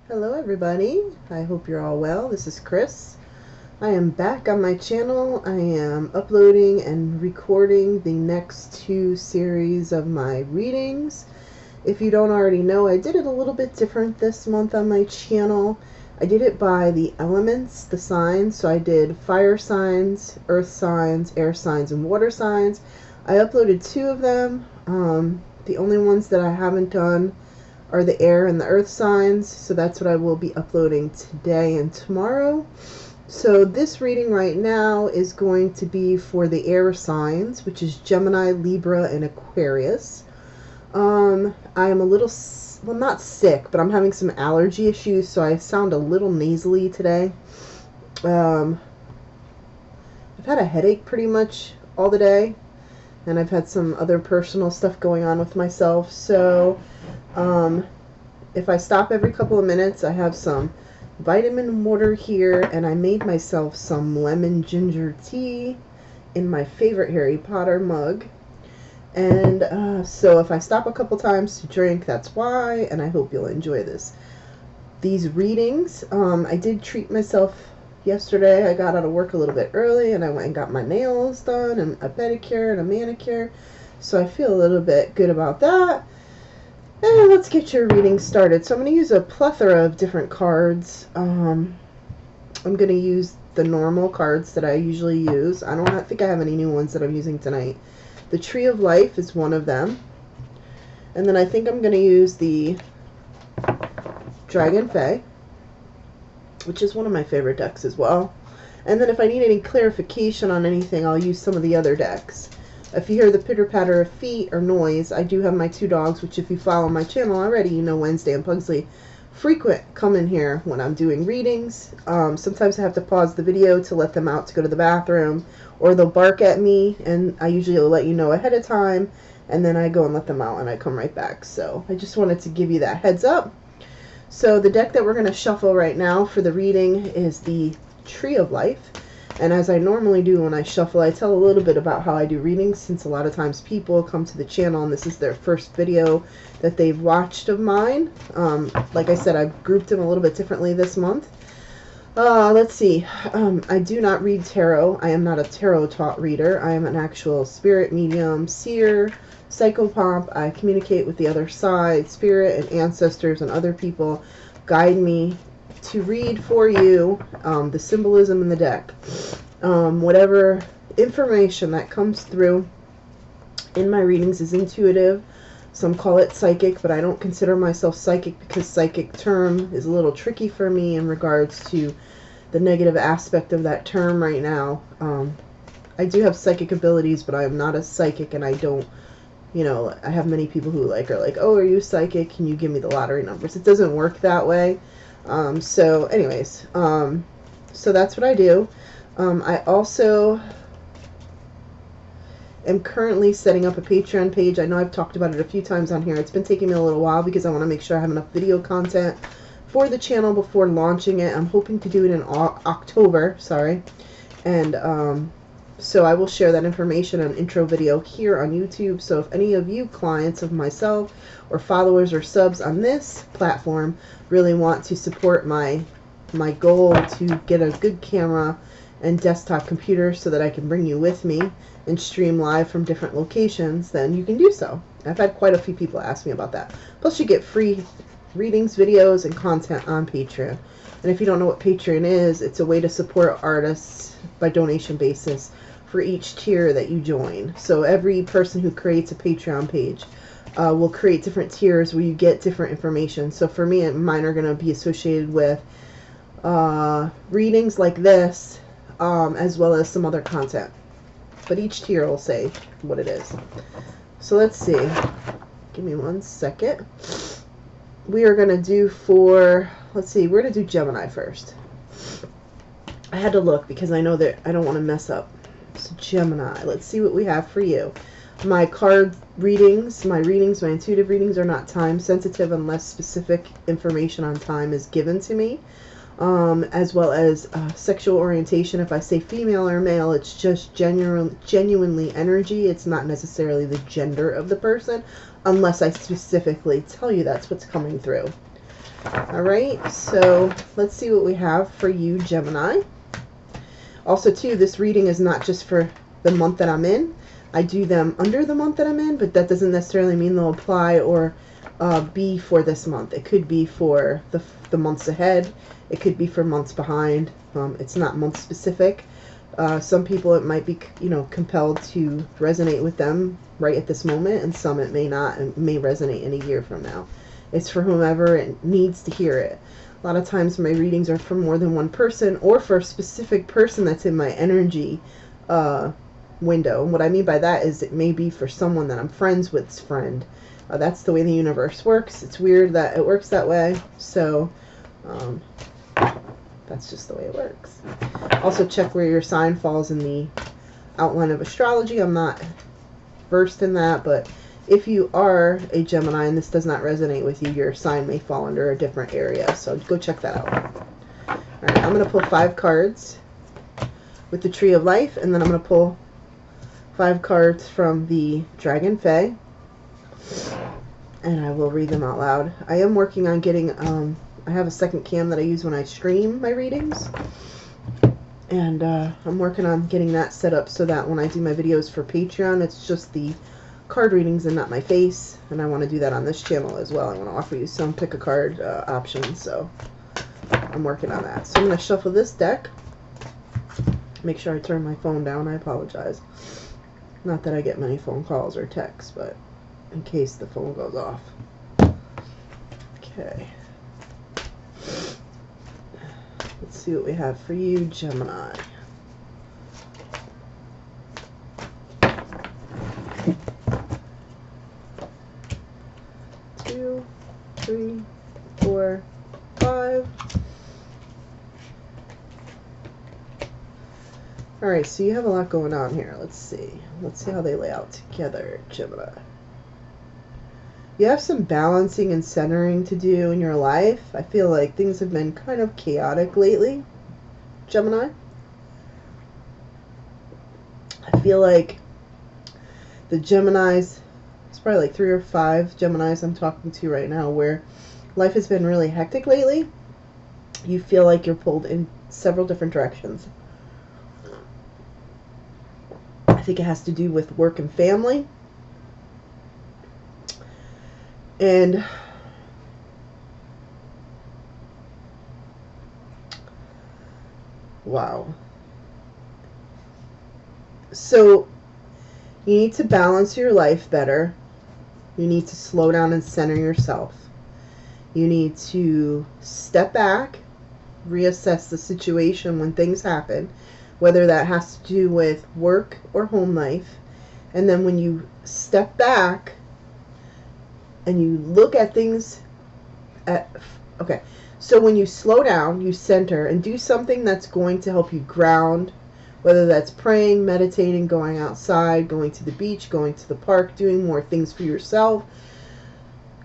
Hello everybody, I hope you're all well. This is Chris. I am back on my channel. I am uploading and recording the next two series of my readings. If you don't already know, I did it a little bit different this month on my channel. I did it by the elements, the signs. So I did fire signs, earth signs, air signs, and water signs. I uploaded two of them. The only ones that I haven't done are the air and the earth signs, so that's what I will be uploading today and tomorrow. So this reading right now is going to be for the air signs, which is Gemini, Libra, and Aquarius. I am a little, well, not sick, but I'm having some allergy issues, so I sound a little nasally today. I've had a headache pretty much all the day, and I've had some other personal stuff going on with myself, so if I stop every couple of minutes, I have some vitamin water here, and I made myself some lemon ginger tea in my favorite Harry Potter mug. And so if I stop a couple times to drink, that's why, and I hope you'll enjoy these readings. I did treat myself yesterday. I got out of work a little bit early, and I went and got my nails done, and a pedicure and a manicure, so I feel a little bit good about that. And let's get your reading started. So I'm going to use a plethora of different cards. I'm going to use the normal cards that I usually use. I don't think I have any new ones that I'm using tonight. The Tree of Life is one of them. And then I think I'm going to use the Dragon Fae, which is one of my favorite decks as well. And then if I need any clarification on anything, I'll use some of the other decks. If you hear the pitter-patter of feet or noise, I do have my two dogs, which if you follow my channel already, you know Wednesday and Pugsley frequent come in here when I'm doing readings. Sometimes I have to pause the video to let them out to go to the bathroom, or they'll bark at me, and I usually will let you know ahead of time, and then I go and let them out and I come right back. So I just wanted to give you that heads up. So the deck that we're going to shuffle right now for the reading is the Tree of Life. And as I normally do when I shuffle, I tell a little bit about how I do readings, since a lot of times people come to the channel and this is their first video that they've watched of mine. Like I said, I've grouped them a little bit differently this month. Let's see. I do not read tarot. I am not a tarot taught reader. I am an actual spirit medium, seer, psychopomp. I communicate with the other side. Spirit and ancestors and other people guide me to read for you the symbolism in the deck. Whatever information that comes through in my readings is intuitive. Some call it psychic, but I don't consider myself psychic because psychic term is a little tricky for me in regards to the negative aspect of that term right now. I do have psychic abilities, but I am not a psychic, and I don't, you know, I have many people who are like, oh, are you psychic? Can you give me the lottery numbers? It doesn't work that way. So anyways, so that's what I do. I also am currently setting up a Patreon page. I know I've talked about it a few times on here. It's been taking me a little while because I want to make sure I have enough video content for the channel before launching it. I'm hoping to do it in October, sorry. And so I will share that information in an intro video here on YouTube. So if any of you clients of myself or followers or subs on this platform really want to support my goal to get a good camera and desktop computer so that I can bring you with me and stream live from different locations, then you can do so. I've had quite a few people ask me about that. Plus you get free readings, videos, and content on Patreon. And if you don't know what Patreon is, it's a way to support artists by donation basis for each tier that you join. So every person who creates a Patreon page will create different tiers where you get different information. So for me, mine are going to be associated with readings like this, as well as some other content. But each tier will say what it is. So let's see. Give me 1 second. We are going to do for, let's see, we're going to do Gemini first. I had to look because I know that I don't want to mess up. So Gemini, let's see what we have for you. My card readings, my intuitive readings are not time sensitive unless specific information on time is given to me. As well as sexual orientation. If I say female or male, it's just genuinely energy. It's not necessarily the gender of the person, unless I specifically tell you that's what's coming through. All right, so let's see what we have for you, Gemini. Also, too, this reading is not just for the month that I'm in. I do them under the month that I'm in, but that doesn't necessarily mean they'll apply or be for this month. It could be for the months ahead. It could be for months behind. It's not month specific. Some people it might be, you know, compelled to resonate with them right at this moment, and some it may not, and may resonate in a year from now. It's for whomever it needs to hear it. A lot of times my readings are for more than one person, or for a specific person that's in my energy window. And what I mean by that is it may be for someone that I'm friends with's friend. That's the way the universe works. It's weird that it works that way. So that's just the way it works. Also check where your sign falls in the outline of astrology. I'm not versed in that, but if you are a Gemini and this does not resonate with you, your sign may fall under a different area. So go check that out. All right, I'm going to pull 5 cards with the Tree of Life, and then I'm going to pull 5 cards from the Dragon Fae, and I will read them out loud. I am working on getting, I have a second cam that I use when I stream my readings, and I'm working on getting that set up so that when I do my videos for Patreon, it's just the card readings and not my face. And I want to do that on this channel as well. I want to offer you some pick a card options, so I'm working on that. So I'm going to shuffle this deck. Make sure I turn my phone down. I apologize. Not that I get many phone calls or texts, but in case the phone goes off. Okay. Let's see what we have for you, Gemini. 2, 3, 4, 5. Alright, so you have a lot going on here. Let's see. Let's see how they lay out together, Gemini. You have some balancing and centering to do in your life. I feel like things have been kind of chaotic lately, Gemini. I feel like the Geminis, it's probably like 3 or 5 Geminis I'm talking to right now, where life has been really hectic lately. You feel like you're pulled in several different directions. I think it has to do with work and family. And wow. So you need to balance your life better. You need to slow down and center yourself. You need to step back, reassess the situation when things happen, whether that has to do with work or home life. And then when you step back and you look at things so when you slow down, you center and do something that's going to help you ground, whether that's praying, meditating, going outside, going to the beach, going to the park, doing more things for yourself,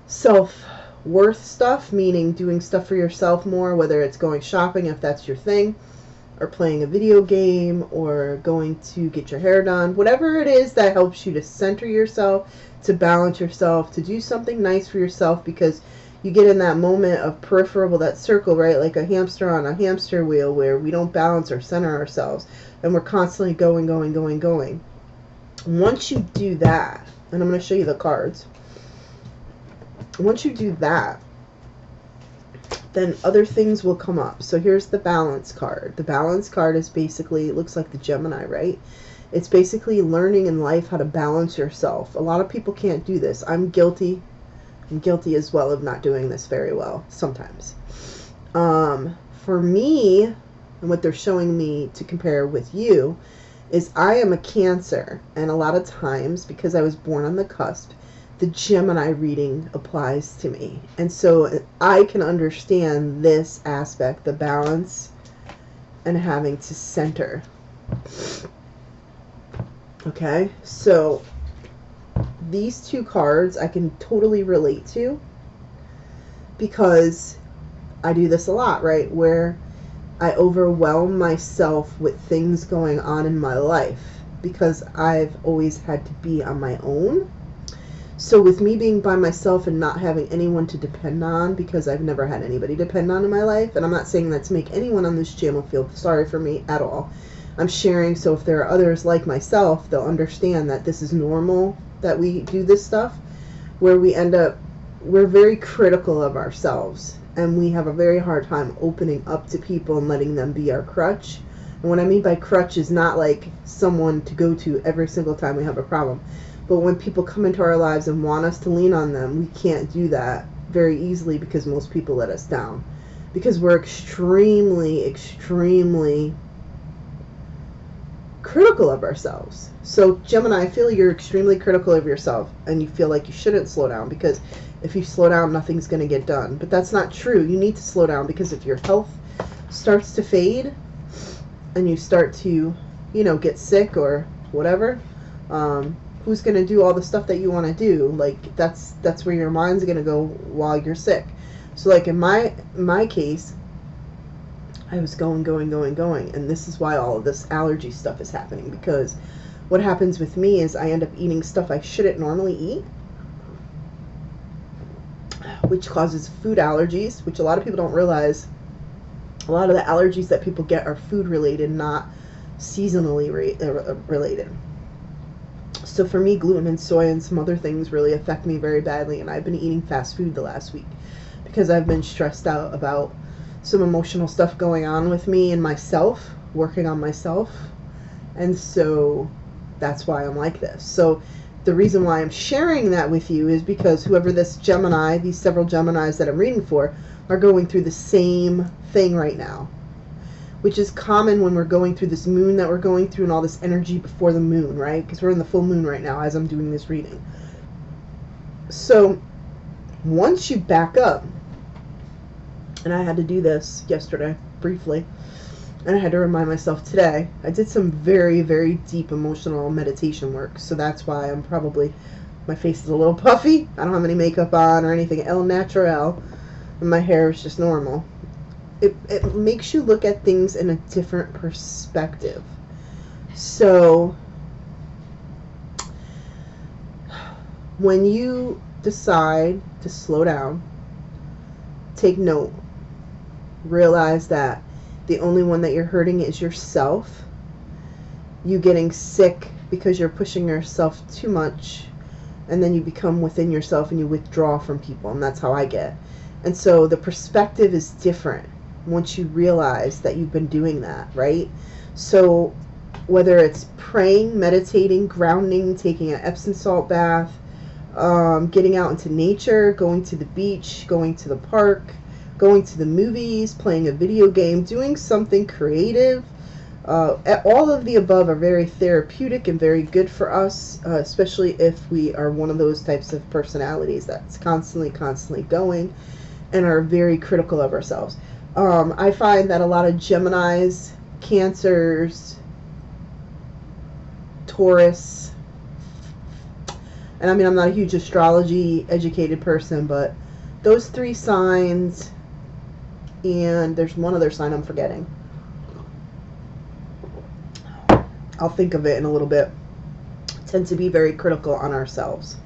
self-worth stuff, meaning doing stuff for yourself more, whether it's going shopping if that's your thing, or playing a video game, or going to get your hair done, whatever it is that helps you to center yourself, to balance yourself, to do something nice for yourself, because you get in that moment of peripheral, that circle, right, like a hamster on a hamster wheel, where we don't balance or center ourselves, and we're constantly going. Once you do that, and I'm going to show you the cards, once you do that, then other things will come up. So here's the balance card. The balance card is basically, it looks like the Gemini, right? It's basically learning in life how to balance yourself. A lot of people can't do this. I'm guilty. I'm guilty as well of not doing this very well sometimes. For me, and what they're showing me to compare with you, is I am a Cancer. And a lot of times, because I was born on the cusp, the Gemini reading applies to me. And so I can understand this aspect, the balance and having to center. Okay, so these 2 cards I can totally relate to, because I do this a lot, right? Where I overwhelm myself with things going on in my life, because I've always had to be on my own. So with me being by myself and not having anyone to depend on, because I've never had anybody depend on in my life, and I'm not saying that to make anyone on this channel feel sorry for me at all. I'm sharing so if there are others like myself, they'll understand that this is normal, that we do this stuff, where we end up, we're very critical of ourselves, and we have a very hard time opening up to people and letting them be our crutch. And what I mean by crutch is not like someone to go to every single time we have a problem. But when people come into our lives and want us to lean on them, we can't do that very easily because most people let us down. Because we're extremely, extremely critical of ourselves. So Gemini, I feel you're extremely critical of yourself and you feel like you shouldn't slow down because if you slow down, nothing's going to get done. But that's not true. You need to slow down because if your health starts to fade and you start to, you know, get sick or whatever, who's going to do all the stuff that you want to do? Like, that's where your mind's going to go while you're sick. So, like, in my case, I was going, and this is why all of this allergy stuff is happening, because what happens with me is I end up eating stuff I shouldn't normally eat, which causes food allergies, which a lot of people don't realize. A lot of the allergies that people get are food related, not seasonally related. So for me, gluten and soy and some other things really affect me very badly, and I've been eating fast food the last week because I've been stressed out about some emotional stuff going on with me and myself, working on myself, and so that's why I'm like this. So the reason why I'm sharing that with you is because whoever this Gemini, these several Geminis that I'm reading for, are going through the same thing right now, which is common when we're going through this moon that we're going through and all this energy before the moon, right? Because we're in the full moon right now as I'm doing this reading. So once you back up, and I had to do this yesterday briefly, and I had to remind myself today, I did some very, very deep emotional meditation work, so that's why I'm probably, my face is a little puffy. I don't have any makeup on or anything, el natural, and my hair is just normal. It makes you look at things in a different perspective. So when you decide to slow down, take note, realize that the only one that you're hurting is yourself. You getting sick because you're pushing yourself too much, and then you become within yourself and you withdraw from people, and that's how I get. And so the perspective is different once you realize that you've been doing that, right? So whether it's praying, meditating, grounding, taking an Epsom salt bath, getting out into nature, going to the beach, going to the park, going to the movies, playing a video game, doing something creative, all of the above are very therapeutic and very good for us, especially if we are one of those types of personalities that's constantly going and are very critical of ourselves. I find that a lot of Geminis, Cancers, Taurus, and I mean, I'm not a huge astrology educated person, but those three signs, and there's one other sign I'm forgetting. I'll think of it in a little bit. Tend to be very critical on ourselves.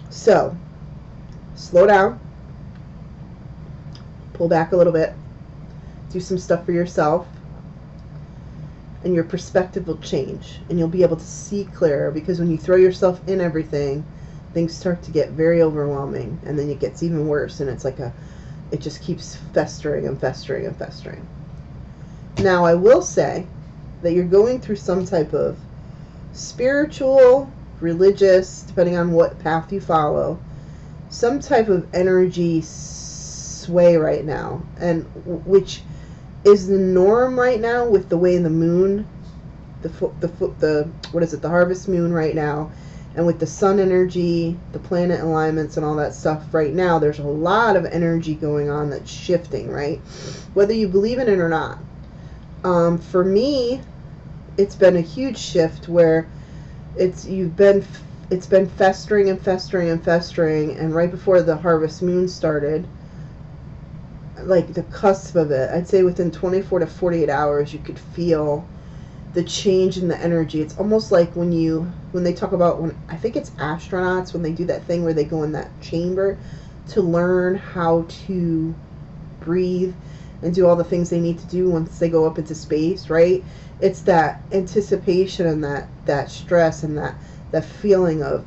So, slow down. Pull back a little bit. Do some stuff for yourself. And your perspective will change. And you'll be able to see clearer, because when you throw yourself in everything, things start to get very overwhelming. And then it gets even worse. And it's like it just keeps festering and festering and festering. Now, I will say that you're going through some type of spiritual, religious, depending on what path you follow, some type of energy sway right now, and which is the norm right now with the way the moon, the what is it, the harvest moon right now, and with the sun energy, the planet alignments and all that stuff right now, there's a lot of energy going on that's shifting, right? Whether you believe in it or not. For me, it's been a huge shift where it's been festering and festering and festering, and right before the harvest moon started, like the cusp of it, I'd say within 24 to 48 hours, you could feel the change in the energy. It's almost like when they talk about, when I think it's astronauts, when they do that thing where they go in that chamber to learn how to breathe and do all the things they need to do once they go up into space, right? It's that anticipation and that stress and that feeling of,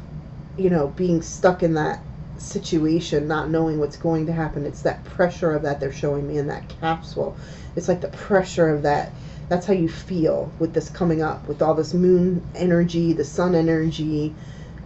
being stuck in that situation, not knowing what's going to happen. It's that pressure of that they're showing me in that capsule. It's like the pressure of that. That's how you feel with this coming up, with all this moon energy, the sun energy.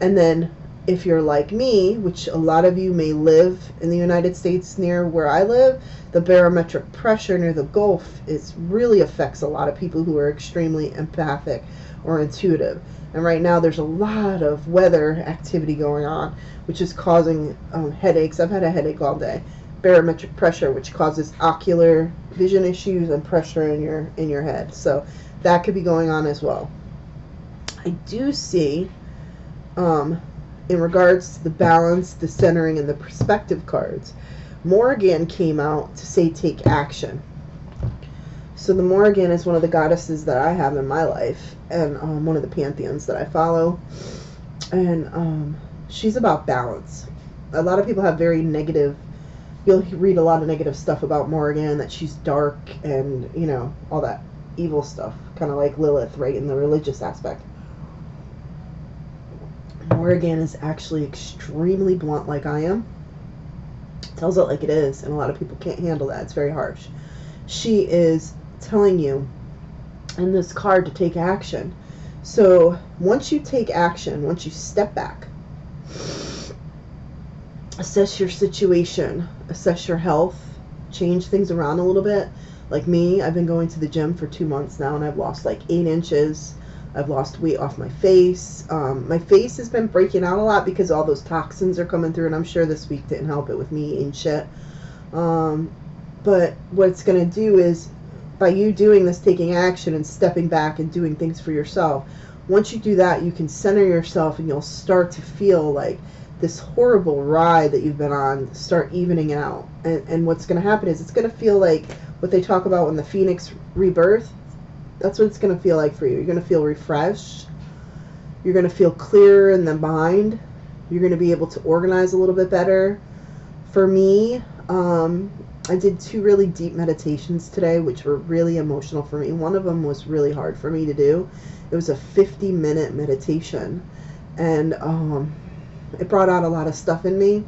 And then if you're like me, which a lot of you may live in the United States near where I live, the barometric pressure near the Gulf really affects a lot of people who are extremely empathic or intuitive. And right now there's a lot of weather activity going on, which is causing headaches. I've had a headache all day. Barometric pressure, which causes ocular vision issues and pressure in your head. So that could be going on as well. I do see, in regards to the balance, the centering, and the perspective cards, Morrigan came out to say take action. So the Morrigan is one of the goddesses that I have in my life, and one of the pantheons that I follow. And she's about balance. A lot of people have very negative, you'll read a lot of negative stuff about Morrigan, that she's dark and, all that evil stuff, kind of like Lilith, right, in the religious aspect. Morrigan is actually extremely blunt, like I am. Tells it like it is, and a lot of people can't handle that. It's very harsh. She is telling you in this card to take action. So once you take action, once you step back, assess your situation, assess your health, change things around a little bit. Like me, I've been going to the gym for 2 months now, and I've lost like 8 inches. I've lost weight off my face. My face has been breaking out a lot because all those toxins are coming through, and I'm sure this week didn't help it with me eating shit. But what it's going to do is, by you doing this, taking action and stepping back and doing things for yourself, once you do that, you can center yourself, and you'll start to feel like this horrible ride that you've been on start evening out. And what's going to happen is, it's going to feel like what they talk about when the phoenix rebirth. That's what it's going to feel like for you. You're going to feel refreshed. You're going to feel clearer in the mind. You're going to be able to organize a little bit better. For me, I did 2 really deep meditations today, which were really emotional for me. One of them was really hard for me to do. It was a 50-minute meditation, and it brought out a lot of stuff in me.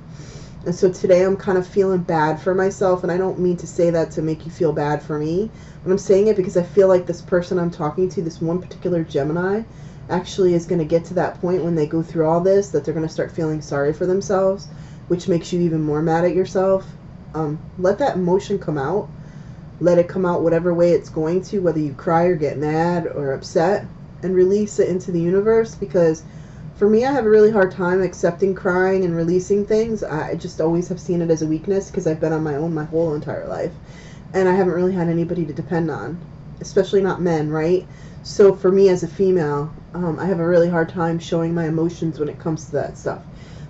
And so today I'm kind of feeling bad for myself, and I don't mean to say that to make you feel bad for me, but I'm saying it because I feel like this person I'm talking to, this one particular Gemini, actually is going to get to that point when they go through all this, that they're going to start feeling sorry for themselves, which makes you even more mad at yourself. Let that emotion come out. Let it come out whatever way it's going to, whether you cry or get mad or upset, and release it into the universe. Because for me, I have a really hard time accepting crying and releasing things. I just always have seen it as a weakness because I've been on my own my whole entire life. And I haven't really had anybody to depend on, especially not men, right? So for me as a female, I have a really hard time showing my emotions when it comes to that stuff.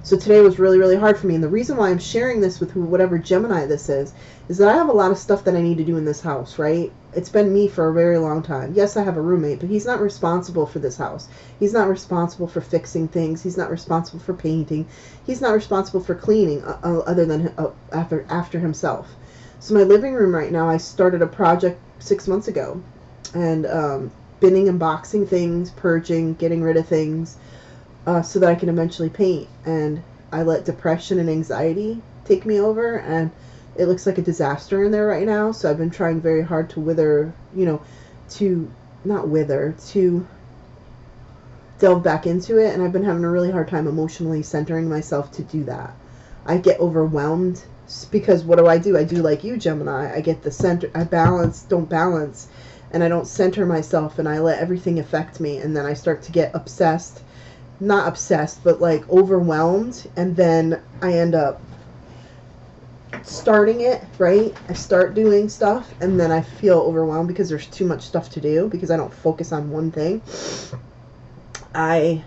So today was really, really hard for me. And the reason why I'm sharing this with whatever Gemini this is that I have a lot of stuff that I need to do in this house, right? It's been me for a very long time. Yes, I have a roommate, but he's not responsible for this house. He's not responsible for fixing things. He's not responsible for painting. He's not responsible for cleaning other than after himself. So my living room right now, I started a project 6 months ago. And binning and boxing things, purging, getting rid of things, so that I can eventually paint. And I let depression and anxiety take me over, and it looks like a disaster in there right now. So I've been trying very hard to to delve back into it, and I've been having a really hard time emotionally centering myself to do that. I get overwhelmed because what do? I do like you, Gemini. I get the center, I don't balance, and I don't center myself, and I let everything affect me, and then I start to get obsessed. Not obsessed, but like overwhelmed, and then I end up starting it, right? I start doing stuff, and then I feel overwhelmed because there's too much stuff to do, because I don't focus on one thing. I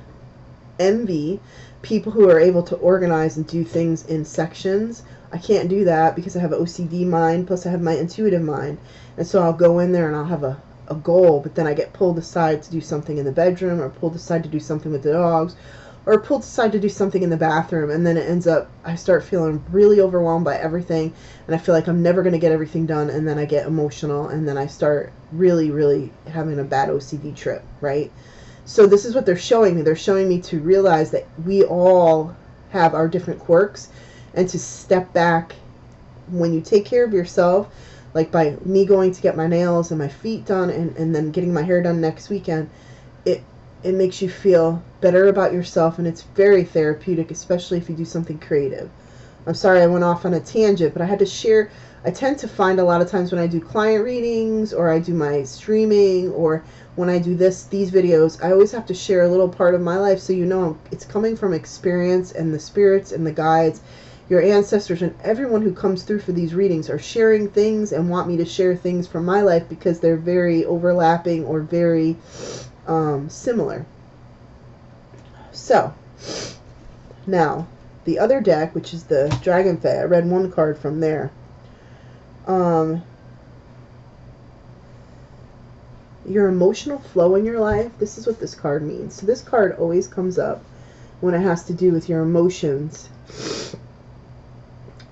envy people who are able to organize and do things in sections. I can't do that because I have an OCD mind, plus I have my intuitive mind. And so I'll go in there and I'll have a a goal, but then I get pulled aside to do something in the bedroom, or pulled aside to do something with the dogs, or pulled aside to do something in the bathroom, and then it ends up, I start feeling really overwhelmed by everything, and I feel like I'm never going to get everything done, and then I get emotional, and then I start really, really having a bad OCD trip, right? So this is what they're showing me. They're showing me to realize that we all have our different quirks, and to step back when you take care of yourself, like by me going to get my nails and my feet done, and then getting my hair done next weekend, it makes you feel better about yourself, and it's very therapeutic, especially if you do something creative. I'm sorry I went off on a tangent, but I had to share. I tend to find a lot of times when I do client readings, or I do my streaming, or when I do these videos, I always have to share a little part of my life, so you know it's coming from experience, and the spirits and the guides, your ancestors, and everyone who comes through for these readings are sharing things and want me to share things from my life because they're very overlapping or very similar. So now the other deck, which is the Dragonfey, I read one card from there. Your emotional flow in your life, this is what this card means. So this card always comes up when it has to do with your emotions.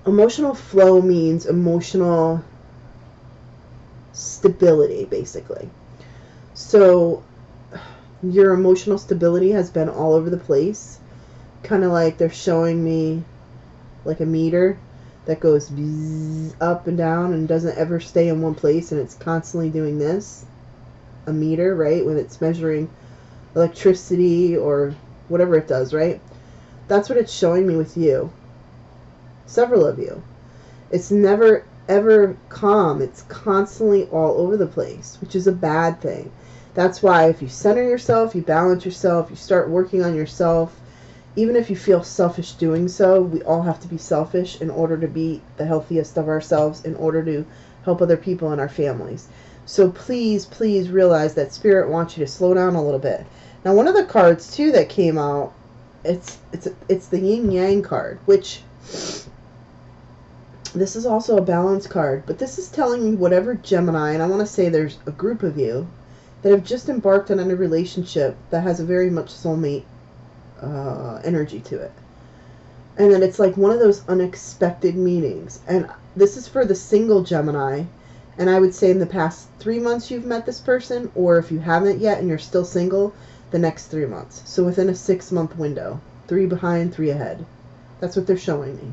Emotional flow means emotional stability, basically. So your emotional stability has been all over the place. Kind of like they're showing me like a meter that goes up and down and doesn't ever stay in one place, and it's constantly doing this. A meter, right? When it's measuring electricity or whatever it does, right? That's what it's showing me with you. Several of you. It's never ever calm. It's constantly all over the place, which is a bad thing. That's why if you center yourself, you balance yourself, you start working on yourself, even if you feel selfish doing so, we all have to be selfish in order to be the healthiest of ourselves, in order to help other people in our families. So please, please realize that Spirit wants you to slow down a little bit. Now, one of the cards too that came out, it's the Yin Yang card, which this is also a balance card, but this is telling me whatever Gemini, and I want to say there's a group of you that have just embarked on a relationship that has a very much soulmate energy to it. And then it's like one of those unexpected meetings. And this is for the single Gemini. And I would say in the past 3 months you've met this person, or if you haven't yet and you're still single, the next 3 months. So within a 6-month window. 3 behind, 3 ahead. That's what they're showing me.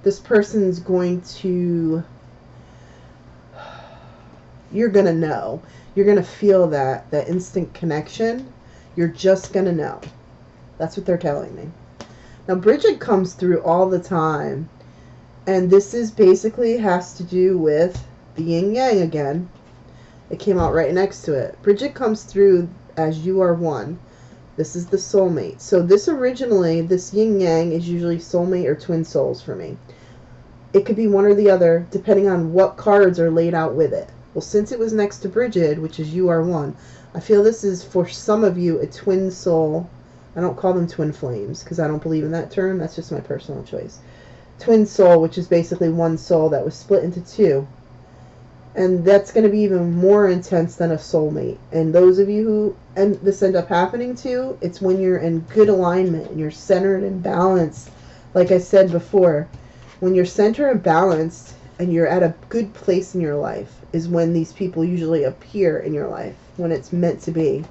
This person's going to... You're going to know. You're going to feel that instant connection. You're just going to know. That's what they're telling me. Now, Bridget comes through all the time. And this is basically has to do with the yin yang again. It came out right next to it. Bridget comes through as you are one. This is the soulmate. So this originally, this yin yang is usually soulmate or twin souls for me. It could be one or the other, depending on what cards are laid out with it. Well, since it was next to Bridget, which is you are one, I feel this is for some of you a twin soul. I don't call them twin flames because I don't believe in that term. That's just my personal choice. Twin soul, which is basically one soul that was split into 2. And that's going to be even more intense than a soulmate. And those of you who this end up happening to, it's when you're in good alignment and you're centered and balanced. Like I said before, when you're centered and balanced and you're at a good place in your life is when these people usually appear in your life, when it's meant to be.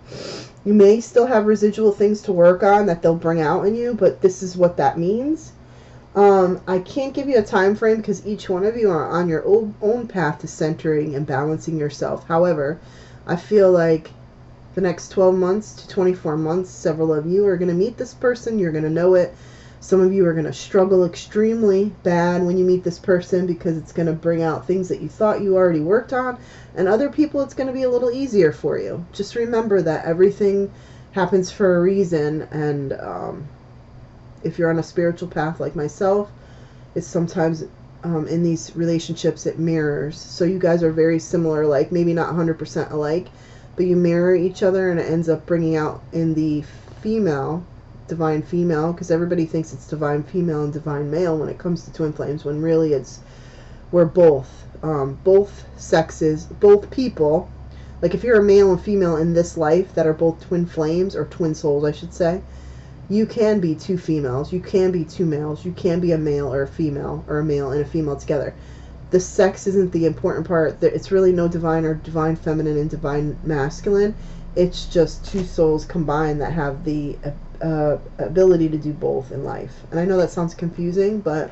You may still have residual things to work on that they'll bring out in you, but this is what that means. I can't give you a time frame because each one of you are on your own path to centering and balancing yourself. However, I feel like the next 12 months to 24 months, several of you are going to meet this person. You're going to know it. Some of you are going to struggle extremely bad when you meet this person because it's going to bring out things that you thought you already worked on. And other people, it's going to be a little easier for you. Just remember that everything happens for a reason. And if you're on a spiritual path like myself, it's sometimes in these relationships it mirrors. So you guys are very similar, like maybe not 100% alike, but you mirror each other, and it ends up bringing out in the female, divine female, because everybody thinks it's divine female and divine male when it comes to twin flames, when really we're both sexes, both people Like if you're a male and female in this life that are both twin flames, or twin souls, I should say, you can be two females, you can be two males, you can be a male or a female, or a male and a female together. The sex isn't the important part. It's really no divine or divine feminine and divine masculine. It's just two souls combined that have the ability to do both in life. And I know that sounds confusing, but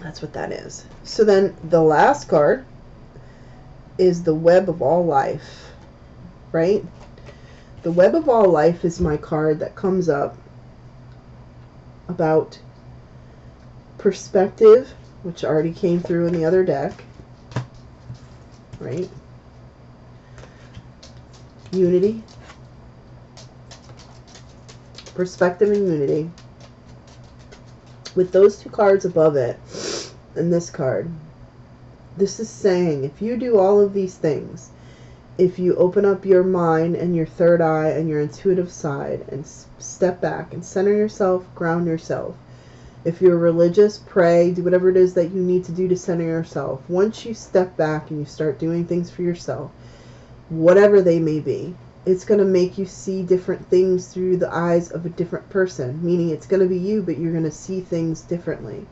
that's what that is. So then the last card is the Web of All Life, right? The Web of All Life is my card that comes up about perspective, which already came through in the other deck, right? Unity, perspective and unity. With those two cards above it, and this card, this is saying if you do all of these things, if you open up your mind and your third eye and your intuitive side and step back and center yourself, ground yourself, if you're religious, pray, do whatever it is that you need to do to center yourself. Once you step back and you start doing things for yourself, whatever they may be, it's going to make you see different things through the eyes of a different person. Meaning it's going to be you, but you're going to see things differently.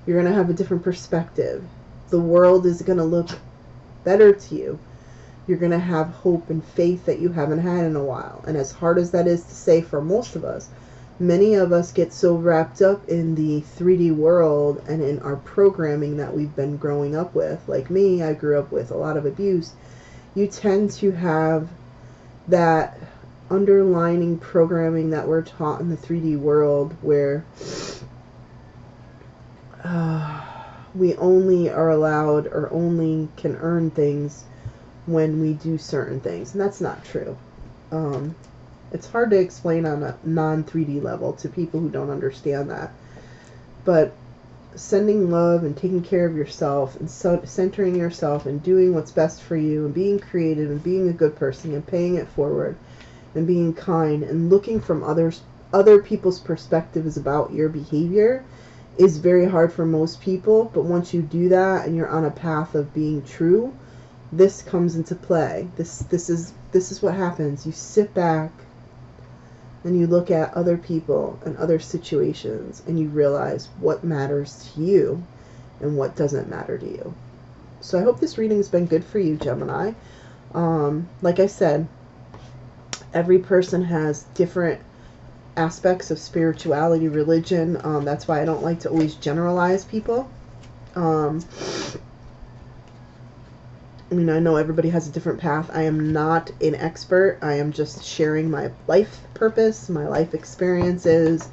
You're going to have a different perspective. The world is going to look better to you. You're going to have hope and faith that you haven't had in a while. And as hard as that is to say for most of us, many of us get so wrapped up in the 3D world and in our programming that we've been growing up with. Like me, I grew up with a lot of abuse. You tend to have that underlining programming that we're taught in the 3D world where we only are allowed or only can earn things when we do certain things. And that's not true. It's hard to explain on a non-3D level to people who don't understand that. But sending love and taking care of yourself and centering yourself and doing what's best for you and being creative and being a good person and paying it forward and being kind and looking from other people's perspectives about your behavior is very hard for most people. But once you do that and you're on a path of being true, this comes into play. This is what happens. You sit back and you look at other people and other situations and you realize what matters to you and what doesn't matter to you. So I hope this reading has been good for you, Gemini. Like I said, every person has different aspects of spirituality, religion. That's why I don't like to always generalize people. I mean, I know everybody has a different path. I am not an expert. I am just sharing my life purpose, my life experiences,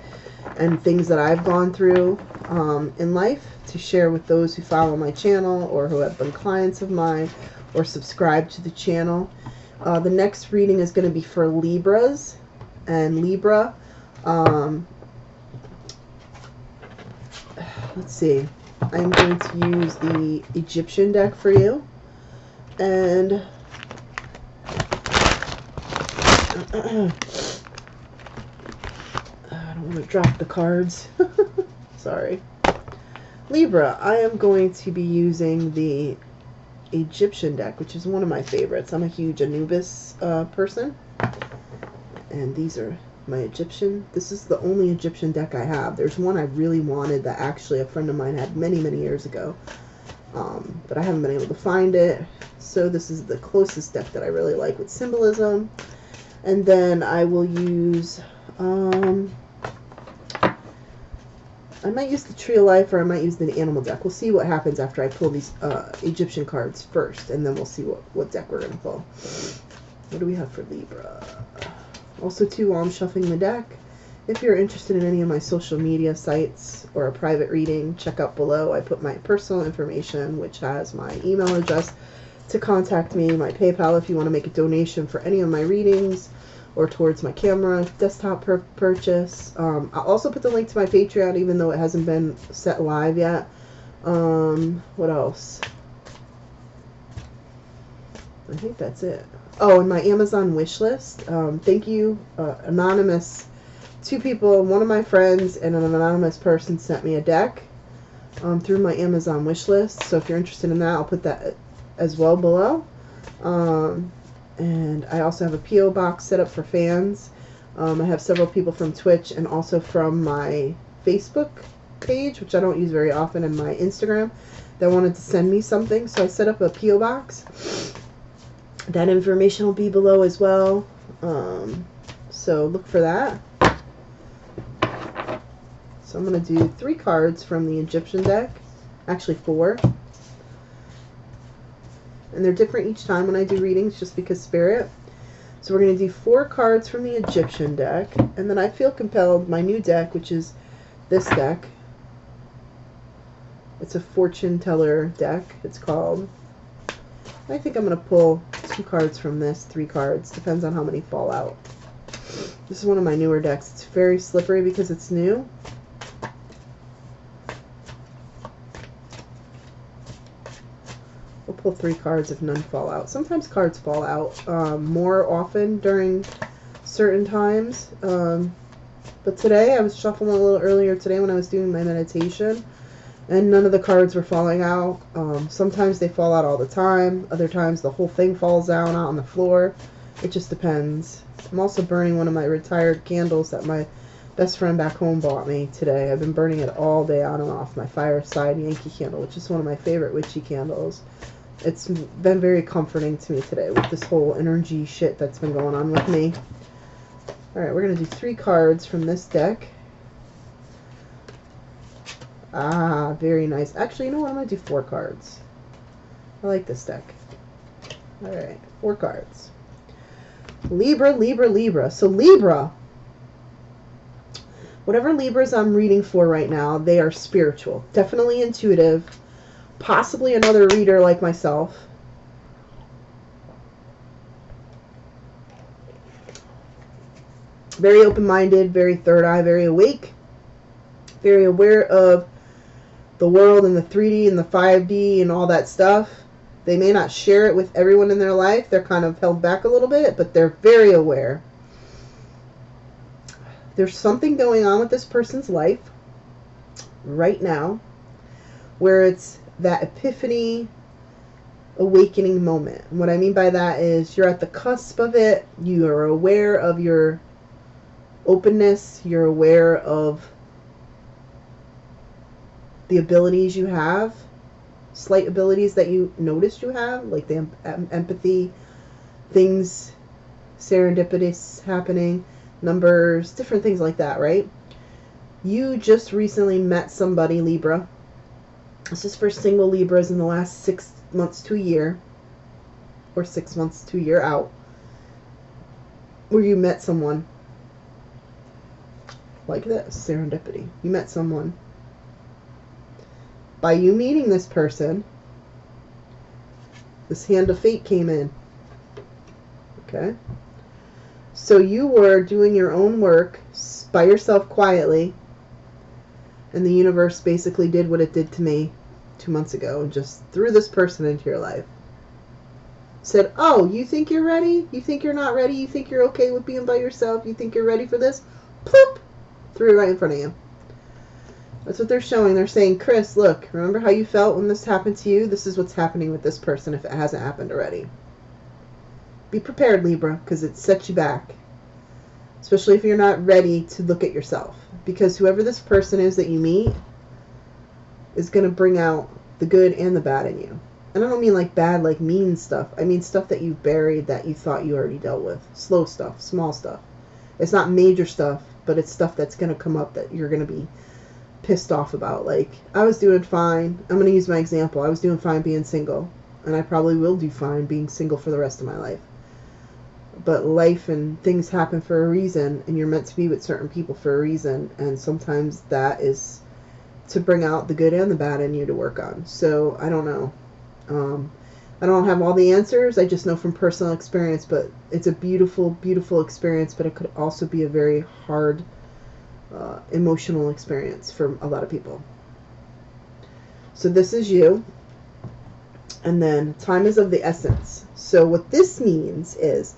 and things that I've gone through in life to share with those who follow my channel or who have been clients of mine or subscribe to the channel. The next reading is going to be for Libras. And Libra, let's see. I'm going to use the Egyptian deck for you. And I don't want to drop the cards. Sorry. Libra, I am going to be using the Egyptian deck, which is one of my favorites. I'm a huge Anubis person. And these are my Egyptian. This is the only Egyptian deck I have. There's one I really wanted that actually a friend of mine had many, many years ago. But I haven't been able to find it. So this is the closest deck that I really like with symbolism. And then I will use, I might use the Tree of Life or I might use the Animal deck. We'll see what happens after I pull these Egyptian cards first. And then we'll see what deck we're going to pull. What do we have for Libra? Also, too, while I'm shuffling the deck, if you're interested in any of my social media sites or a private reading, check out below. I put my personal information, which has my email address to contact me, my PayPal if you want to make a donation for any of my readings or towards my camera desktop purchase. I'll also put the link to my Patreon, even though it hasn't been set live yet. What else? I think that's it. Oh, and my Amazon wish list. Thank you, anonymous. 2 people, one of my friends and an anonymous person sent me a deck through my Amazon wish list. So if you're interested in that, I'll put that as well below. And I also have a P.O. box set up for fans. I have several people from Twitch and also from my Facebook page, which I don't use very often, and my Instagram, that wanted to send me something. So I set up a P.O. box. That information will be below as well. So look for that. So I'm going to do 3 cards from the Egyptian deck. Actually 4. And they're different each time when I do readings, just because Spirit. So we're going to do 4 cards from the Egyptian deck. And then I feel compelled, my new deck, which is this deck. It's a fortune teller deck, it's called. I think I'm going to pull 2 cards from this, 3 cards. Depends on how many fall out. This is one of my newer decks. It's very slippery because it's new. We'll pull 3 cards if none fall out. Sometimes cards fall out more often during certain times. But today, I was shuffling a little earlier today when I was doing my meditation, and none of the cards were falling out. Sometimes they fall out all the time. Other times the whole thing falls down out on the floor. It just depends. I'm also burning one of my retired candles that my best friend back home bought me today. I've been burning it all day on and off. My Fireside Yankee candle, which is one of my favorite witchy candles. It's been very comforting to me today with this whole energy shit that's been going on with me. Alright, we're going to do 3 cards from this deck. Ah, very nice. Actually, you know what? I'm going to do 4 cards. I like this deck. Alright, 4 cards. Libra, Libra, Libra. So Libra, whatever Libras I'm reading for right now, they are spiritual. Definitely intuitive. Possibly another reader like myself. Very open-minded, very third eye, very awake. Very aware of the world and the 3D and the 5D and all that stuff. They may not share it with everyone in their life. They're kind of held back a little bit, but they're very aware. There's something going on with this person's life right now where it's that epiphany, awakening moment. And what I mean by that is you're at the cusp of it. You are aware of your openness. You're aware of the abilities you have, slight abilities that you noticed you have, like the empathy, things, serendipitous happening, numbers, different things like that, right? You just recently met somebody, Libra. This is for single Libras in the last 6 months to a year, or 6 months to a year out, where you met someone like this, serendipity. You met someone. By you meeting this person, this hand of fate came in. Okay? So you were doing your own work by yourself quietly, and the universe basically did what it did to me 2 months ago and just threw this person into your life. Said, oh, you think you're ready? You think you're not ready? You think you're okay with being by yourself? You think you're ready for this? Ploop! Threw it right in front of you. That's what they're showing. They're saying, Chris, look, remember how you felt when this happened to you? This is what's happening with this person if it hasn't happened already. Be prepared, Libra, because it sets you back. Especially if you're not ready to look at yourself. Because whoever this person is that you meet is going to bring out the good and the bad in you. And I don't mean like bad, like mean stuff. I mean stuff that you've buried that you thought you already dealt with. Slow stuff, small stuff. It's not major stuff, but it's stuff that's going to come up that you're going to be pissed off about. Like, I was doing fine. I'm going to use my example. I was doing fine being single. And I probably will do fine being single for the rest of my life. But life and things happen for a reason, and you're meant to be with certain people for a reason, and sometimes that is to bring out the good and the bad in you to work on. So, I don't know. I don't have all the answers. I just know from personal experience, but it's a beautiful, beautiful experience, but it could also be a very hard, emotional experience for a lot of people. So this is you. And then time is of the essence. So what this means is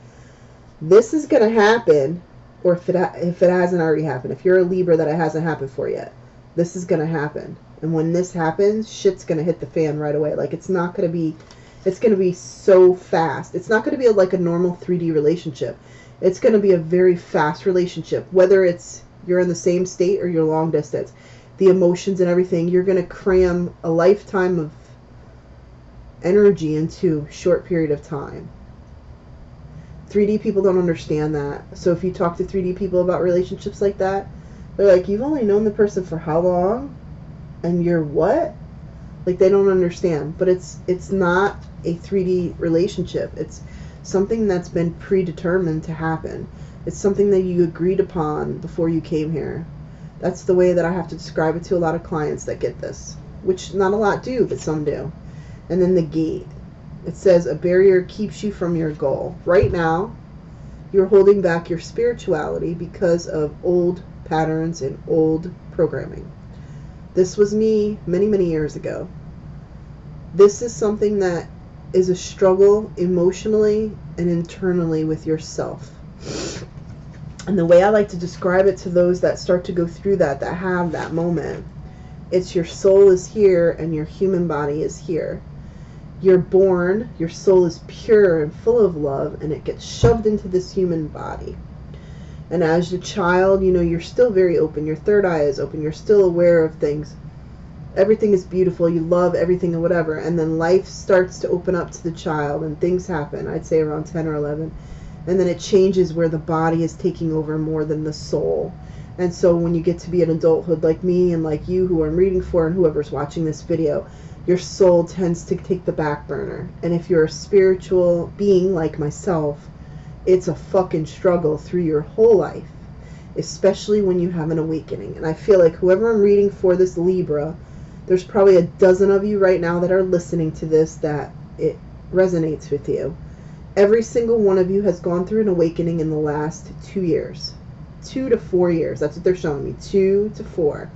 this is going to happen, or if it hasn't already happened, if you're a Libra that it hasn't happened for yet, this is going to happen. And when this happens, shit's going to hit the fan right away. Like, it's not going to be It's going to be so fast. It's not going to be like a normal 3D relationship. It's going to be a very fast relationship, whether it's you're in the same state or you're long distance. The emotions and everything, you're going to cram a lifetime of energy into a short period of time. 3D people don't understand that. So if you talk to 3D people about relationships like that, they're like, you've only known the person for how long? And you're what? Like, they don't understand. But it's not a 3D relationship. It's something that's been predetermined to happen. It's something that you agreed upon before you came here. That's the way that I have to describe it to a lot of clients that get this, which not a lot do, but some do. And then the gate. It says a barrier keeps you from your goal. Right now, you're holding back your spirituality because of old patterns and old programming. This was me many, many years ago. This is something that is a struggle emotionally and internally with yourself. And the way I like to describe it to those that start to go through that have that moment, it's your soul is here and your human body is here. You're born, your soul is pure and full of love, and it gets shoved into this human body. And as a child, you know, you're still very open. Your third eye is open. You're still aware of things. Everything is beautiful. You love everything and whatever. And then life starts to open up to the child and things happen. I'd say around 10 or 11. And then it changes where the body is taking over more than the soul. And so when you get to be an adulthood like me and like you who I'm reading for and whoever's watching this video, your soul tends to take the back burner. And if you're a spiritual being like myself, it's a fucking struggle through your whole life, especially when you have an awakening. And I feel like whoever I'm reading for this Libra, there's probably a dozen of you right now that are listening to this that it resonates with you. Every single one of you has gone through an awakening in the last 2 years. 2 to 4 years. That's what they're showing me. 2 to 4.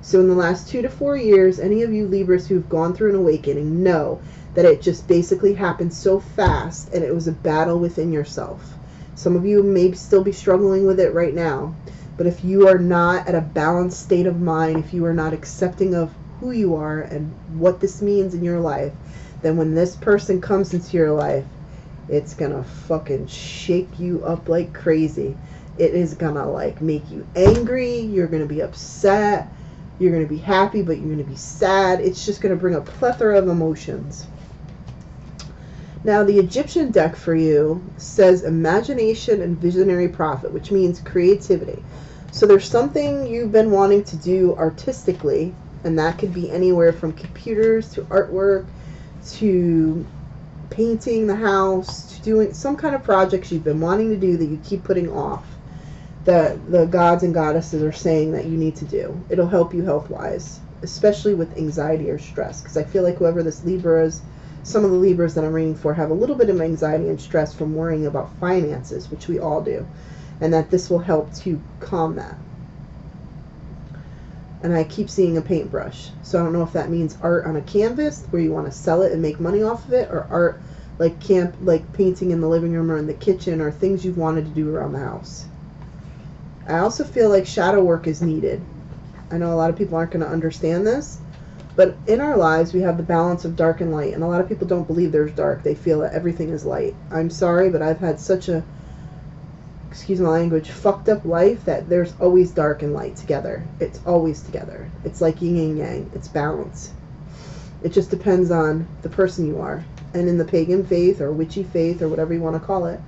So in the last 2 to 4 years, any of you Libras who've gone through an awakening know that it just basically happened so fast and it was a battle within yourself. Some of you may still be struggling with it right now. But if you are not at a balanced state of mind, if you are not accepting of who you are and what this means in your life, then when this person comes into your life, it's gonna fucking shake you up like crazy. It is gonna like make you angry. You're gonna be upset. You're gonna be happy, but you're gonna be sad. It's just gonna bring a plethora of emotions. Now, the Egyptian deck for you says imagination and visionary prophet, which means creativity. So there's something you've been wanting to do artistically, and that could be anywhere from computers to artwork to painting the house to doing some kind of projects you've been wanting to do that you keep putting off, that the gods and goddesses are saying that you need to do. It'll help you health-wise, especially with anxiety or stress, because I feel like whoever this Libra is, some of the Libras that I'm reading for have a little bit of anxiety and stress from worrying about finances, which we all do, and that this will help to calm that. And I keep seeing a paintbrush. So I don't know if that means art on a canvas where you want to sell it and make money off of it, or art like painting in the living room or in the kitchen, or things you've wanted to do around the house. I also feel like shadow work is needed. I know a lot of people aren't going to understand this, but in our lives we have the balance of dark and light, and a lot of people don't believe there's dark. They feel that everything is light. I'm sorry, but I've had such a, excuse my language, fucked up life that there's always dark and light together. It's always together. It's like yin and yang. It's balance. It just depends on the person you are. And in the pagan faith or witchy faith or whatever you want to call it,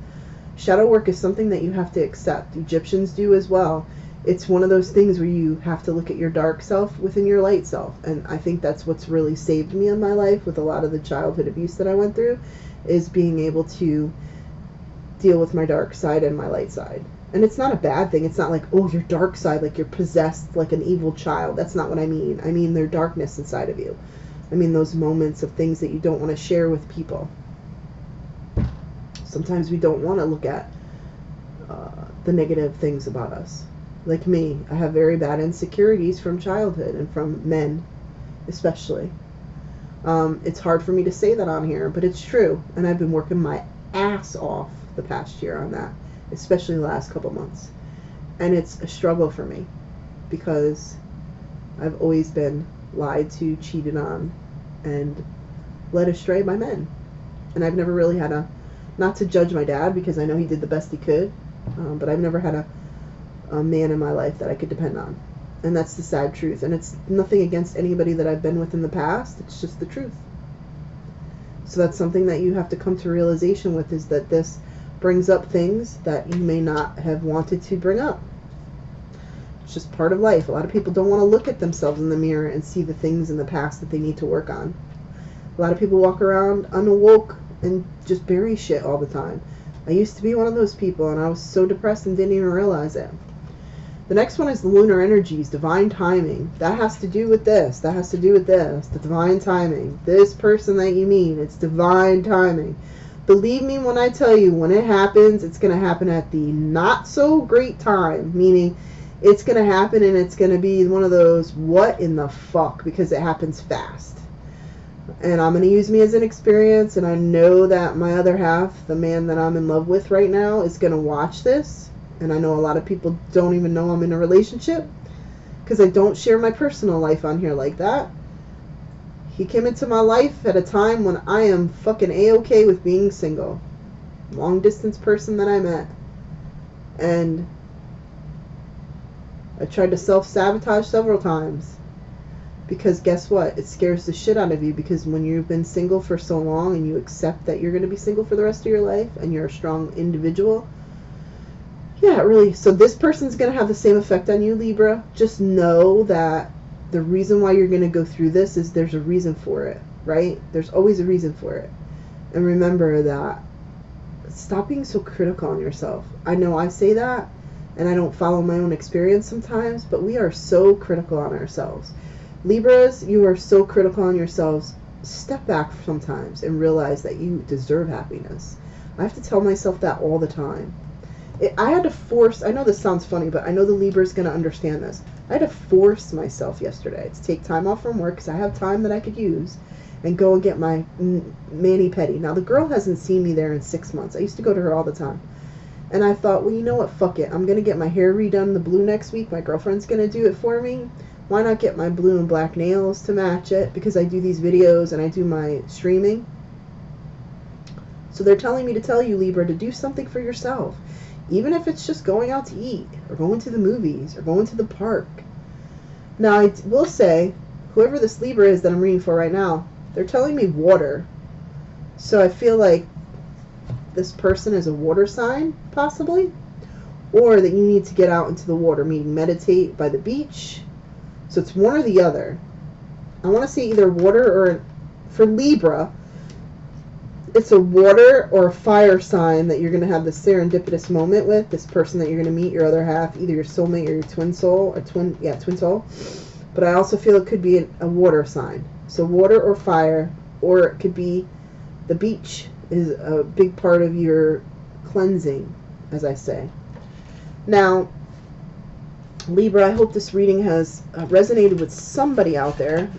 shadow work is something that you have to accept. Egyptians do as well. It's one of those things where you have to look at your dark self within your light self. And I think that's what's really saved me in my life with a lot of the childhood abuse that I went through, is being able to deal with my dark side and my light side. And it's not a bad thing. It's not like, oh, your dark side, like you're possessed like an evil child. That's not what I mean. I mean there's darkness inside of you. I mean those moments of things that you don't want to share with people. Sometimes we don't want to look at the negative things about us. Like me, I have very bad insecurities from childhood and from men especially. It's hard for me to say that on here, but it's true. And I've been working my ass off the past year on that, especially the last couple months. And it's a struggle for me because I've always been lied to, cheated on, and led astray by men. And I've never really had not to judge my dad because I know he did the best he could, but I've never had a man in my life that I could depend on. And that's the sad truth. And it's nothing against anybody that I've been with in the past. It's just the truth. So that's something that you have to come to realization with, is that this brings up things that you may not have wanted to bring up. It's just part of life. A lot of people don't want to look at themselves in the mirror and see the things in the past that they need to work on. A lot of people walk around unawoke and just bury shit all the time. I used to be one of those people, and I was so depressed and didn't even realize it. The next one is the lunar energies, divine timing. That has to do with this. That has to do with this. The divine timing. This person that you meet, it's divine timing. Believe me when I tell you, when it happens, it's going to happen at the not so great time. Meaning, it's going to happen and it's going to be one of those, what in the fuck? Because it happens fast. And I'm going to use me as an experience, and I know that my other half, the man that I'm in love with right now, is going to watch this. And I know a lot of people don't even know I'm in a relationship because I don't share my personal life on here like that. He came into my life at a time when I am fucking A-okay with being single. Long distance person that I met. And I tried to self-sabotage several times. Because guess what? It scares the shit out of you, because when you've been single for so long and you accept that you're going to be single for the rest of your life and you're a strong individual, yeah, really. So this person's going to have the same effect on you, Libra. Just know that the reason why you're going to go through this is there's a reason for it, right? There's always a reason for it. And remember that. Stop being so critical on yourself. I know I say that, and I don't follow my own experience sometimes, but we are so critical on ourselves. Libras, you are so critical on yourselves. Step back sometimes and realize that you deserve happiness. I have to tell myself that all the time. I had to force, I know this sounds funny, but I know the Libra is going to understand this. I had to force myself yesterday to take time off from work because I have time that I could use and go and get my mani-pedi. Now, the girl hasn't seen me there in 6 months. I used to go to her all the time. And I thought, well, you know what? Fuck it. I'm going to get my hair redone the blue next week. My girlfriend's going to do it for me. Why not get my blue and black nails to match it? Because I do these videos and I do my streaming. So they're telling me to tell you, Libra, to do something for yourself. Even if it's just going out to eat, or going to the movies, or going to the park. Now, I will say, whoever this Libra is that I'm reading for right now, they're telling me water. So I feel like this person is a water sign, possibly. Or that you need to get out into the water, meaning meditate by the beach. So it's one or the other. I want to see either water or, for Libra, it's a water or a fire sign that you're going to have this serendipitous moment with, this person that you're going to meet, your other half, either your soulmate or your twin soul, or twin soul. But I also feel it could be a water sign. So water or fire, or it could be the beach is a big part of your cleansing, as I say. Now, Libra, I hope this reading has resonated with somebody out there.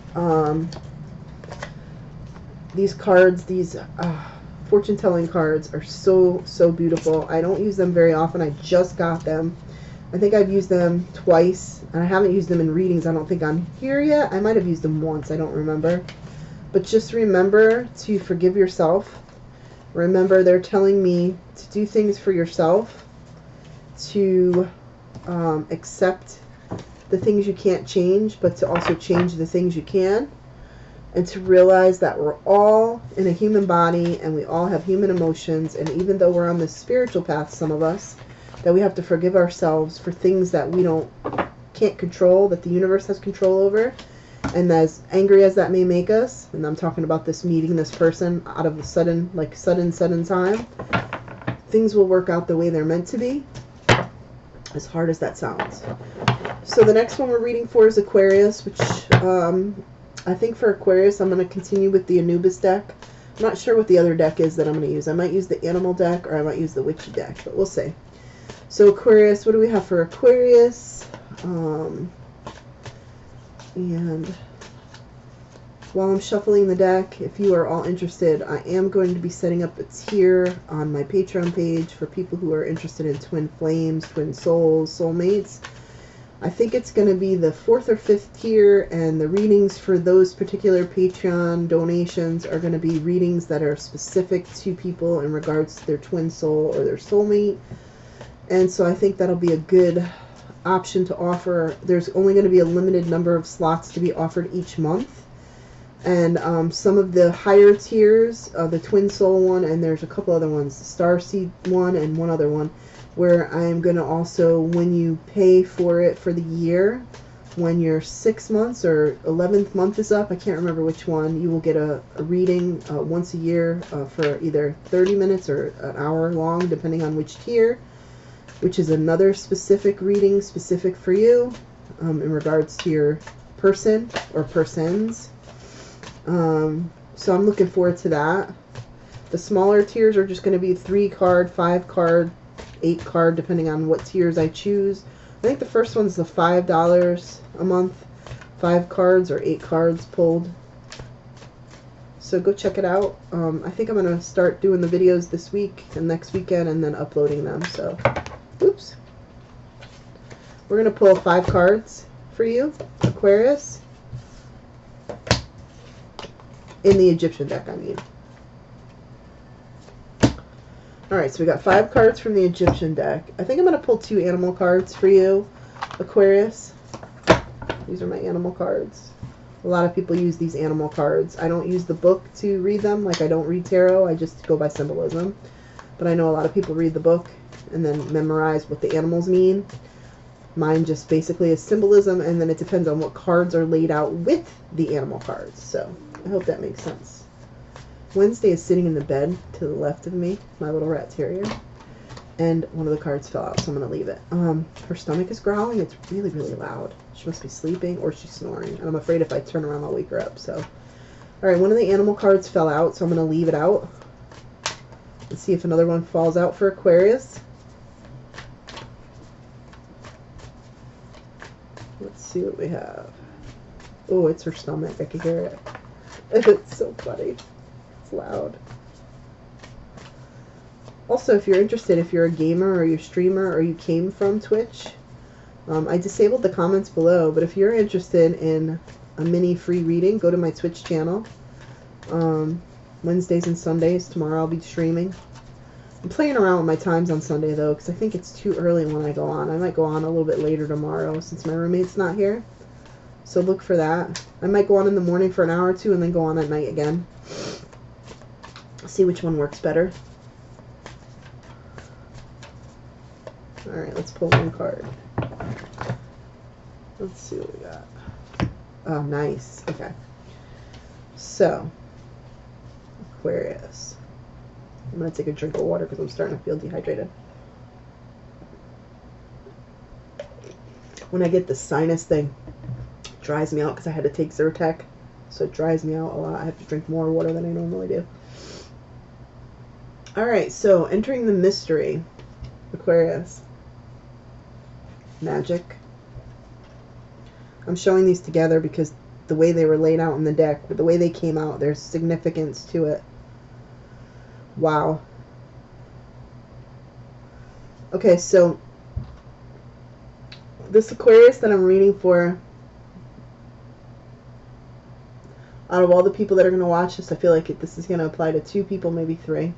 These cards, these fortune-telling cards are so beautiful. I don't use them very often. I just got them. I think I've used them twice, and I haven't used them in readings, I don't think, on here yet. I might have used them once. I don't remember. But just remember to forgive yourself. Remember, they're telling me to do things for yourself, to accept the things you can't change, but to also change the things you can. And to realize that we're all in a human body and we all have human emotions. And even though we're on this spiritual path, some of us, that we have to forgive ourselves for things that we can't control, that the universe has control over. And as angry as that may make us, and I'm talking about this meeting this person out of the sudden time, things will work out the way they're meant to be, as hard as that sounds. So the next one we're reading for is Aquarius, which I think for Aquarius, I'm going to continue with the Anubis deck. I'm not sure what the other deck is that I'm going to use. I might use the Animal deck, or I might use the Witchy deck, but we'll see. So Aquarius, what do we have for Aquarius? And while I'm shuffling the deck, if you are all interested, I am going to be setting up a tier on my Patreon page for people who are interested in twin flames, twin souls, soulmates. I think it's going to be the 4th or 5th tier, and the readings for those particular Patreon donations are going to be readings that are specific to people in regards to their twin soul or their soulmate. And so I think that'll be a good option to offer. There's only going to be a limited number of slots to be offered each month. And some of the higher tiers, the Twin Soul one, and there's a couple other ones, the Starseed one and one other one, where I'm going to also, when you pay for it for the year, when your 6 months or 11th month is up, I can't remember which one, you will get a reading once a year for either 30 minutes or an hour long, depending on which tier, which is another specific reading specific for you in regards to your person or persons. So I'm looking forward to that. The smaller tiers are just going to be 3 card, 5 card, 8 card, depending on what tiers I choose. I think the first one's the $5 a month, 5 cards or 8 cards pulled. So go check it out. I think I'm going to start doing the videos this week and next weekend and then uploading them. So, oops. We're going to pull 5 cards for you, Aquarius. In the Egyptian deck, I mean. Alright, so we got 5 cards from the Egyptian deck. I think I'm going to pull 2 animal cards for you, Aquarius. These are my animal cards. A lot of people use these animal cards. I don't use the book to read them. Like, I don't read tarot. I just go by symbolism. But I know a lot of people read the book and then memorize what the animals mean. Mine just basically is symbolism, and then it depends on what cards are laid out with the animal cards. So I hope that makes sense. Wednesday is sitting in the bed to the left of me, my little rat terrier, and one of the cards fell out, so I'm going to leave it. Her stomach is growling. It's really, really loud. She must be sleeping or she's snoring, and I'm afraid if I turn around, I'll wake her up. So, all right, one of the animal cards fell out, so I'm going to leave it out. Let's see if another one falls out for Aquarius. Let's see what we have. Oh, it's her stomach. I can hear it. It's so funny. It's loud. Also, if you're interested, if you're a gamer or you're a streamer or you came from Twitch, I disabled the comments below, but if you're interested in a mini free reading, go to my Twitch channel. Wednesdays and Sundays. Tomorrow I'll be streaming. I'm playing around with my times on Sunday, though, because I think it's too early when I go on. I might go on a little bit later tomorrow since my roommate's not here. So look for that. I might go on in the morning for an hour or two and then go on at night again. See which one works better. Alright, let's pull one card. Let's see what we got. Oh, nice. Okay. So, Aquarius. I'm going to take a drink of water because I'm starting to feel dehydrated. When I get the sinus thing, it dries me out because I had to take Zyrtec. So it dries me out a lot. I have to drink more water than I normally do. Alright, so entering the mystery, Aquarius. Magic. I'm showing these together because the way they were laid out in the deck, the way they came out, there's significance to it. Wow. Okay, so this Aquarius that I'm reading for, out of all the people that are going to watch this, I feel like this is going to apply to 2 people, maybe 3.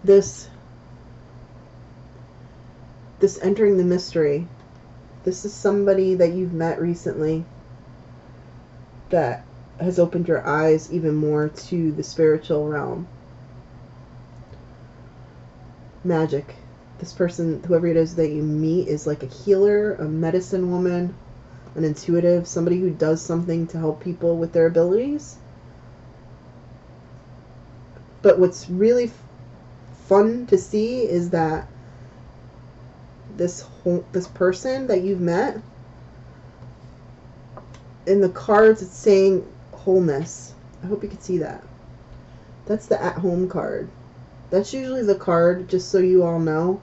This entering the mystery, this is somebody that you've met recently that has opened your eyes even more to the spiritual realm. Magic. This person, whoever it is that you meet, is like a healer, a medicine woman, an intuitive, somebody who does something to help people with their abilities. But what's really fun to see is that this person that you've met, in the cards it's saying wholeness. I hope you can see that. That's the at home card. That's usually the card, just so you all know.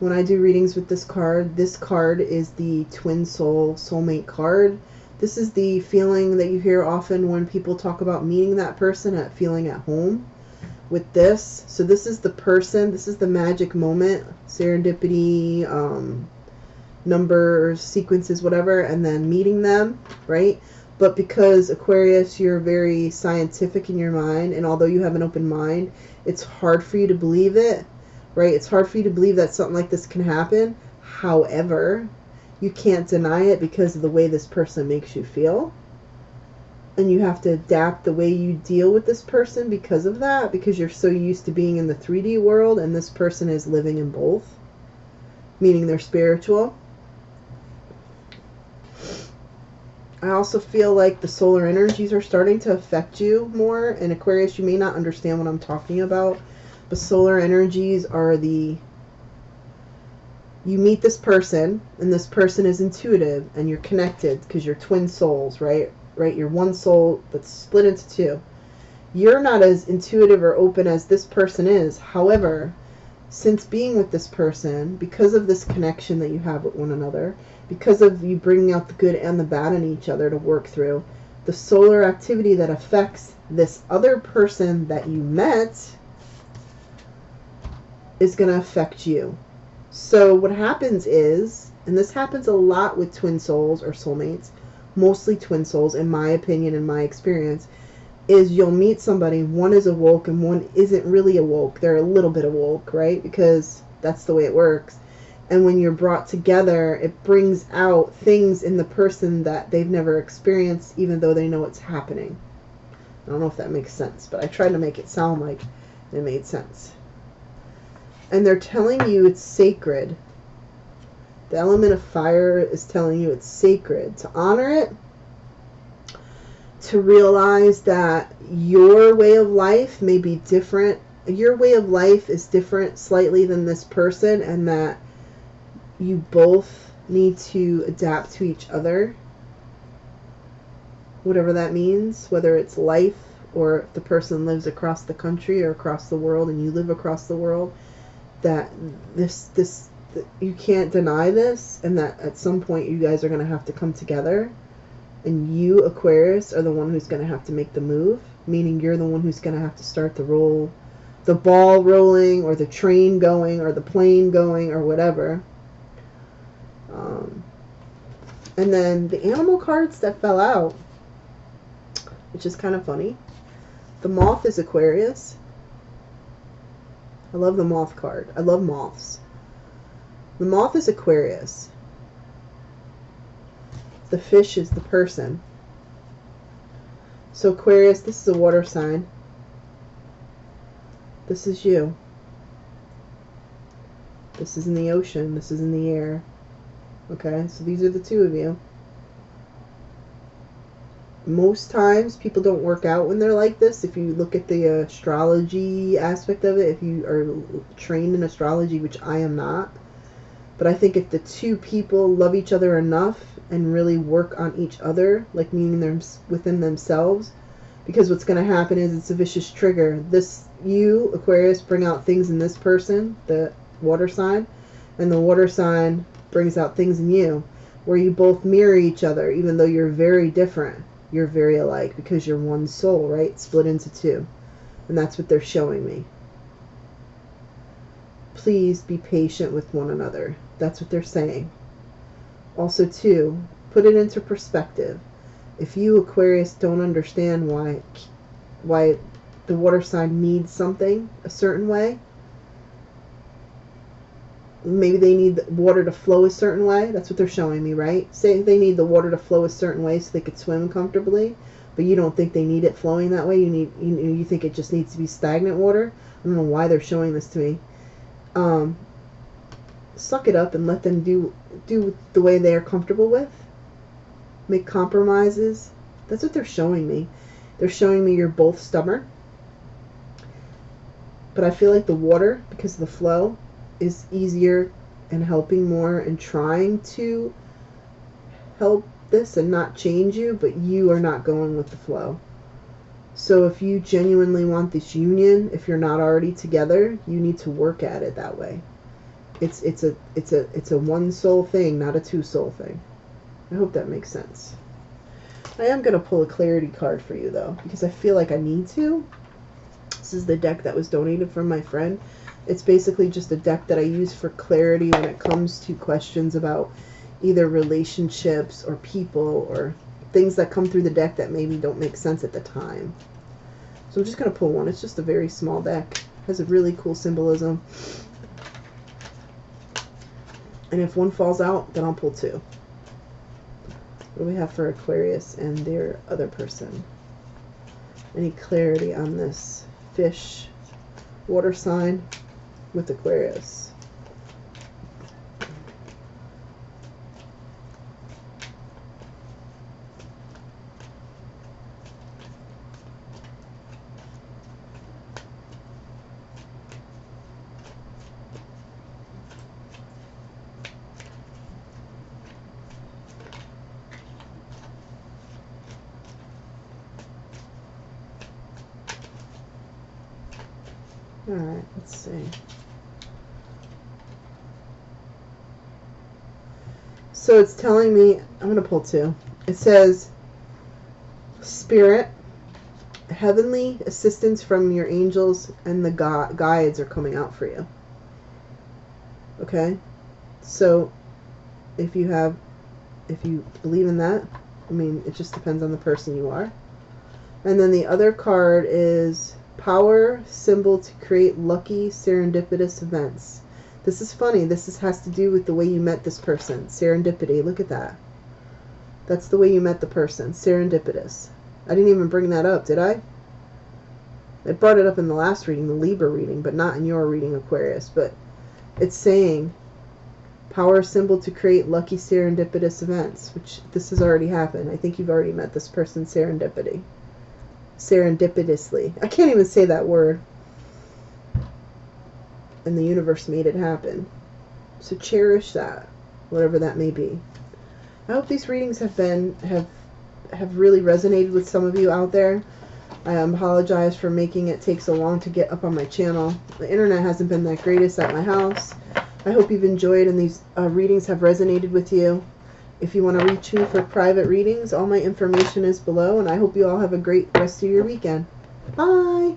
When I do readings with this card is the twin soul soulmate card. This is the feeling that you hear often when people talk about meeting that person, at feeling at home with this. So this is the person, this is the magic moment, serendipity, numbers, sequences, whatever, and then meeting them, right? But because Aquarius, you're very scientific in your mind, and although you have an open mind, it's hard for you to believe it, right? It's hard for you to believe that something like this can happen. However, you can't deny it because of the way this person makes you feel. And you have to adapt the way you deal with this person because of that, because you're so used to being in the 3D world, and this person is living in both, meaning they're spiritual. I also feel like the solar energies are starting to affect you more. And Aquarius, you may not understand what I'm talking about, but solar energies are you meet this person, and this person is intuitive, and you're connected because you're twin souls, right? You're one soul that's split into two. You're not as intuitive or open as this person is. However, since being with this person, because of this connection that you have with one another, because of you bringing out the good and the bad in each other to work through, the solar activity that affects this other person that you met is going to affect you. So what happens is, and this happens a lot with twin souls or soulmates, mostly twin souls, in my opinion, in my experience, is you'll meet somebody, one is awoke and one isn't really awoke. They're a little bit awoke, right? Because that's the way it works. And when you're brought together, it brings out things in the person that they've never experienced, even though they know it's happening. I don't know if that makes sense, but I tried to make it sound like it made sense. And they're telling you it's sacred. The element of fire is telling you it's sacred. To honor it, to realize that your way of life may be different. Your way of life is different slightly than this person, and that you both need to adapt to each other. Whatever that means, whether it's life or if the person lives across the country or across the world and you live across the world, that you can't deny this, and that at some point you guys are going to have to come together, and you, Aquarius, are the one who's going to have to make the move, meaning you're the one who's going to have to start the ball rolling, or the train going, or the plane going, or whatever. And then the animal cards that fell out, which is kind of funny. The moth is Aquarius. I love the moth card. I love moths. The moth is Aquarius. The fish is the person. So Aquarius, this is a water sign. This is you. This is in the ocean. This is in the air. Okay, so these are the two of you. Most times people don't work out when they're like this. If you look at the astrology aspect of it, if you are trained in astrology, which I am not, but I think if the two people love each other enough and really work on each other, like meaning them within themselves, because what's going to happen is it's a vicious trigger. You, Aquarius, bring out things in this person, the water sign, and the water sign brings out things in you, where you both mirror each other, even though you're very different. You're very alike because you're one soul, right? Split into two. And that's what they're showing me. Please be patient with one another. That's what they're saying. Also, too, put it into perspective. If you, Aquarius, don't understand why the water sign needs something a certain way, maybe they need the water to flow a certain way. That's what they're showing me, right? Say they need the water to flow a certain way so they could swim comfortably, but you don't think they need it flowing that way. You think it just needs to be stagnant water. I don't know why they're showing this to me. Suck it up and let them do the way they are comfortable with. Make compromises. That's what they're showing me. They're showing me you're both stubborn. But I feel like the water, because of the flow, is easier and helping more and trying to help this and not change you, but you are not going with the flow. So if you genuinely want this union, if you're not already together, you need to work at it that way. It's a one soul thing, not a two soul thing. I hope that makes sense. I am going to pull a clarity card for you though, because I feel like I need to. This is the deck that was donated from my friend. It's basically just a deck that I use for clarity when it comes to questions about either relationships or people or things that come through the deck that maybe don't make sense at the time. So I'm just going to pull one. It's just a very small deck. It has a really cool symbolism. And if one falls out, then I'll pull two. What do we have for Aquarius and their other person? Any clarity on this fish water sign with Aquarius? Alright, let's see. So it's telling me, I'm going to pull two. It says, Spirit, heavenly assistance from your angels and the guides are coming out for you. Okay? So, if you believe in that, I mean, it just depends on the person you are. And then the other card is power symbol to create lucky serendipitous events. This is funny. This has to do with the way you met this person. Serendipity. Look at that. That's the way you met the person. Serendipitous. I didn't even bring that up, did I? I brought it up in the last reading, the Libra reading, but not in your reading, Aquarius. But it's saying power symbol to create lucky serendipitous events, which this has already happened. I think you've already met this person, serendipity. Serendipitously. I can't even say that word. And the universe made it happen. So cherish that, whatever that may be. I hope these readings have really resonated with some of you out there. I apologize for making it take so long to get up on my channel. The internet hasn't been that greatest at my house. I hope you've enjoyed and these readings have resonated with you. If you want to reach me for private readings, all my information is below, and I hope you all have a great rest of your weekend. Bye!